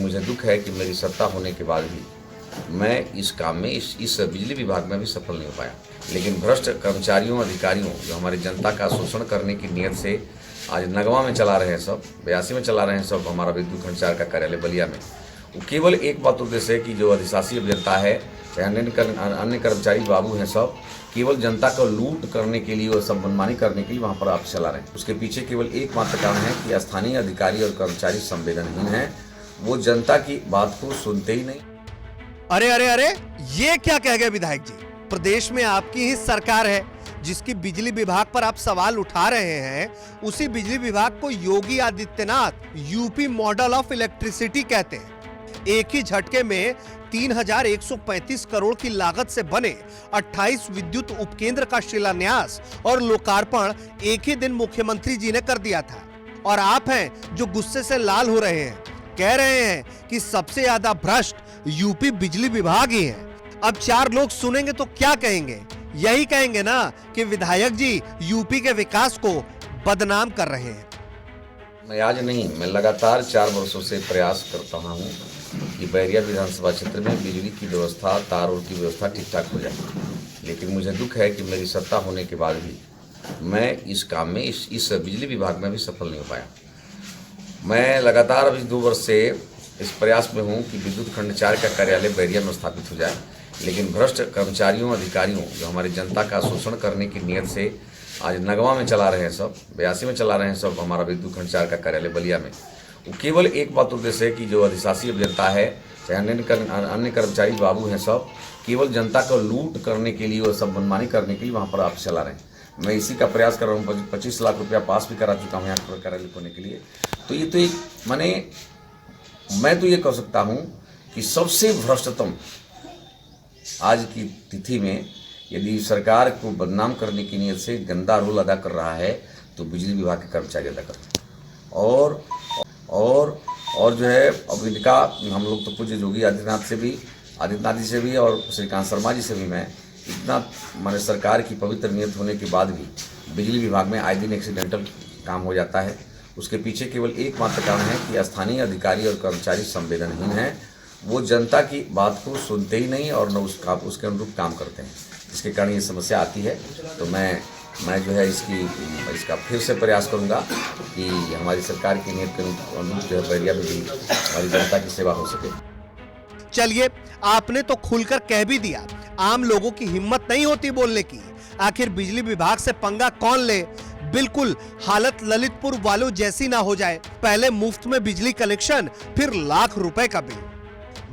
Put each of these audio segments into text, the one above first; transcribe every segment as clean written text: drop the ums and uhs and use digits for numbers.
मुझे दुख है कि मेरी सत्ता होने के बाद भी मैं इस काम में इस बिजली विभाग में भी सफल नहीं हो पाया। लेकिन भ्रष्ट कर्मचारियों अधिकारियों जो हमारी जनता का शोषण करने की नीयत से आज नगवा में चला रहे हैं, सब 82 में चला रहे हैं, सब हमारा विद्युत खंडचार का कार्यालय बलिया में, वो केवल एक बात उद्देश्य है कि जो अधिशासी अभियंता है चाहे अन्य कर्मचारी बाबू हैं, सब केवल जनता को लूट करने के लिए और सब मनमानी करने के लिए वहाँ पर आप चला रहे हैं। उसके पीछे केवल एकमात्र कारण है कि स्थानीय अधिकारी और कर्मचारी संवेदनहीन हैं, वो जनता की बात को सुनते ही नहीं। अरे अरे अरे, ये क्या कह गए विधायक जी? प्रदेश में आपकी ही सरकार है जिसकी बिजली विभाग पर आप सवाल उठा रहे हैं। उसी बिजली विभाग को Yogi Adityanath UP model of electricity कहते हैं। एक ही झटके में 3,135 करोड़ की लागत से बने 28 विद्युत उपकेंद्र का शिलान्यास और लोकार्पण एक ही दिन मुख्यमंत्री जी ने कर दिया था। और आप हैं जो गुस्से से लाल हो रहे हैं, कह रहे हैं कि सबसे ज्यादा भ्रष्ट यूपी बिजली विभाग ही है। अब 4 लोग सुनेंगे तो क्या कहेंगे? यही कहेंगे ना कि विधायक जी यूपी के विकास को बदनाम कर रहे हैं। मैं आज नहीं, मैं लगातार 4 वर्षों से प्रयास करता हूँ कि बैरिया विधानसभा क्षेत्र में बिजली की व्यवस्था, तारों की व्यवस्था ठीक ठाक हो जाए। लेकिन मुझे दुख है कि मेरी सत्ता होने के बाद भी मैं इस काम में इस बिजली विभाग में भी सफल नहीं हो पाया। मैं लगातार अभी 2 वर्ष से इस प्रयास में हूँ कि विद्युत खंडचार का कार्यालय बैरिया में स्थापित हो जाए। लेकिन भ्रष्ट कर्मचारियों अधिकारियों जो हमारी जनता का शोषण करने की नीयत से आज नगवा में चला रहे हैं, सब 82 में चला रहे हैं, सब हमारा विद्युत खंडचार का कार्यालय बलिया में, वो केवल एक बात उद्देश्य है कि जो अधिशासी अभियंता है चाहे अन्य कर्मचारी बाबू हैं, सब केवल जनता को लूट करने के लिए और सब मनमानी करने के लिए वहाँ पर आप चला रहे हैं। मैं इसी का प्रयास कर रहा हूँ। 25 लाख रुपया पास भी करा चुका हूँ यहाँ पर कार्यालय खोलने के लिए। तो ये तो एक मैं तो ये कह सकता हूँ कि सबसे भ्रष्टतम आज की तिथि में यदि सरकार को बदनाम करने की नीयत से गंदा रोल अदा कर रहा है तो बिजली विभाग के कर्मचारी अदा कर रहे हैं। और जो है अब इनका हम लोग तो पूज्य योगी आदित्यनाथ जी से भी और श्रीकांत शर्मा जी से भी मैं इतना माने सरकार की पवित्र नीयत होने के बाद भी बिजली विभाग में आए दिन एक्सीडेंटल काम हो जाता है। उसके पीछे केवल एकमात्र कारण है कि स्थानीय अधिकारी और कर्मचारी संवेदनहीन हैं, वो जनता की बात को सुनते ही नहीं और न उसके अनुरूप काम करते हैं, जिसके कारण ये समस्या आती है। तो मैं जो है इसका फिर से प्रयास करूंगा कि हमारी सरकार की नीयत के अनुरूप जो है बैरिया में भी हमारी जनता की सेवा हो सके। चलिए, आपने तो खुलकर कह भी दिया, आम लोगों की हिम्मत नहीं होती बोलने की। आखिर बिजली विभाग से पंगा कौन ले? बिल्कुल हालत ललितपुर वालों जैसी ना हो जाए। पहले मुफ्त में बिजली कनेक्शन, फिर लाख रुपए का बिल।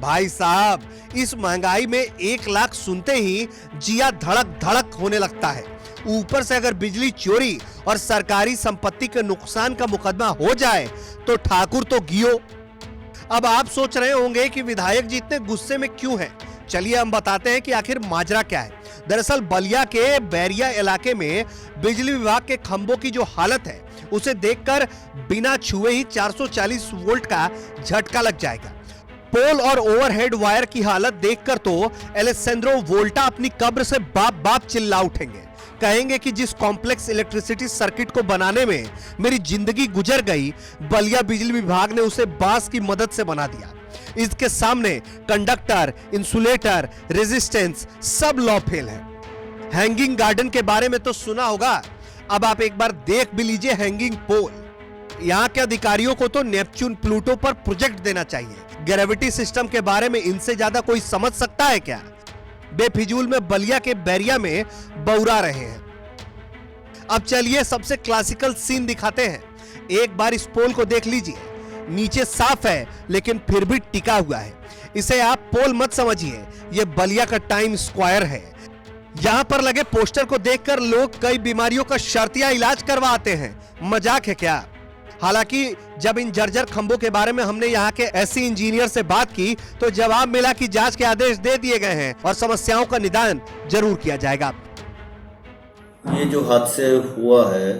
भाई साहब, इस महंगाई में 1 लाख सुनते ही जिया धड़क धड़क होने लगता है। ऊपर से अगर बिजली चोरी और सरकारी संपत्ति के नुकसान का मुकदमा हो जाए तो ठाकुर तो गियो। अब आप सोच रहे होंगे कि विधायक जी इतने गुस्से में क्यों हैं? चलिए हम बताते हैं कि आखिर माजरा क्या है। दरअसल बलिया के बैरिया इलाके में बिजली विभाग के खंभों की जो हालत है उसे देखकर बिना छुए ही 440 वोल्ट का झटका लग जाएगा। पोल और ओवरहेड वायर की हालत देखकर तो एलेसेंड्रो वोल्टा अपनी कब्र से बाप बाप चिल्ला उठेंगे। कहेंगे कि जिस कॉम्प्लेक्स इलेक्ट्रिसिटी सर्किट को बनाने में मेरी जिंदगी गुजर गई, बलिया बिजली विभाग ने उसे बांस की मदद से बना दिया। इसके सामने कंडक्टर, इंसुलेटर, रेजिस्टेंस सब लॉ फेल है। हैंगिंग गार्डन के बारे में तो सुना होगा, अब आप एक बार देख भी लीजिए हैंगिंग पोल। यहाँ के अधिकारियों को तो नेपच्यून प्लूटो पर प्रोजेक्ट देना चाहिए। ग्रेविटी सिस्टम के बारे में इनसे ज्यादा कोई समझ सकता है क्या? बेफिजूल में बलिया के बैरिया में बौरा रहे हैं। अब चलिए सबसे क्लासिकल सीन दिखाते हैं। एक बार इस पोल को देख लीजिए, नीचे साफ है लेकिन फिर भी टिका हुआ है। इसे आप पोल मत समझिए, यह बलिया का टाइम स्क्वायर है। यहां पर लगे पोस्टर को देखकर लोग कई बीमारियों का शर्तिया इलाज करवाते हैं। मजाक है क्या? हालांकि जब इन जर्जर खंभों के बारे में हमने यहाँ के एससी इंजीनियर से बात की तो जवाब मिला कि जांच के आदेश दे दिए गए हैं और समस्याओं का निदान जरूर किया जाएगा। ये जो हादसे हुआ है,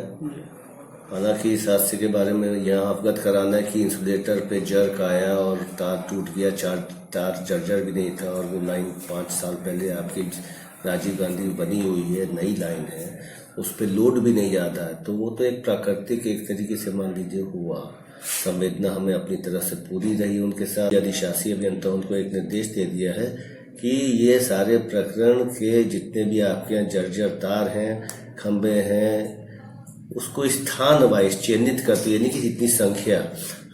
हालांकि इस हादसे के बारे में यहाँ अवगत कराना है कि इंसुलेटर पे जर्क आया और तार टूट गया। 4 तार जर्जर भी नहीं था और वो लाइन 5 साल पहले आपकी राजीव गांधी बनी हुई है, नई लाइन है, उस पर लोड भी नहीं जाता है। तो वो तो एक प्राकृतिक एक तरीके से मान लीजिए हुआ। संवेदना हमें अपनी तरफ से पूरी रही उनके साथ। अधिशासी अभियंता उनको एक निर्देश दे दिया है कि ये सारे प्रकरण के जितने भी आपके यहाँ जर्जर तार हैं, खंबे हैं, उसको स्थान वाइज चिन्हित करते, यानी कि इतनी संख्या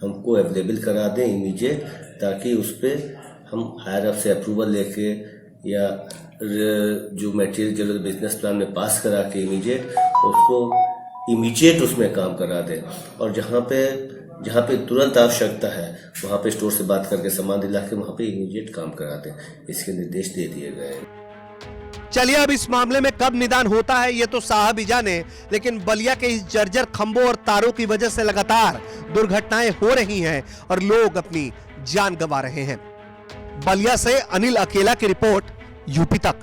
हमको अवेलेबल करा दें इमीडिएट, ताकि उस पर हम हायर अप से अप्रूवल लेके या जो मटेरियल बिजनेस प्लान में पास करा के इमीडिएट उसमें काम करा दें। और जहाँ पे तुरंत आवश्यकता है वहाँ पे स्टोर से बात करके सामान दिला के वहाँ पे इमीडिएट काम करा दें, इसके निर्देश दे दिए गए हैं। चलिए, अब इस मामले में कब निदान होता है ये तो साहब ही जाने, लेकिन बलिया के इस जर्जर खंभों और तारों की वजह से लगातार दुर्घटनाएं हो रही हैं और लोग अपनी जान गंवा रहे हैं। बलिया से अनिल अकेला की रिपोर्ट, यूपी तक।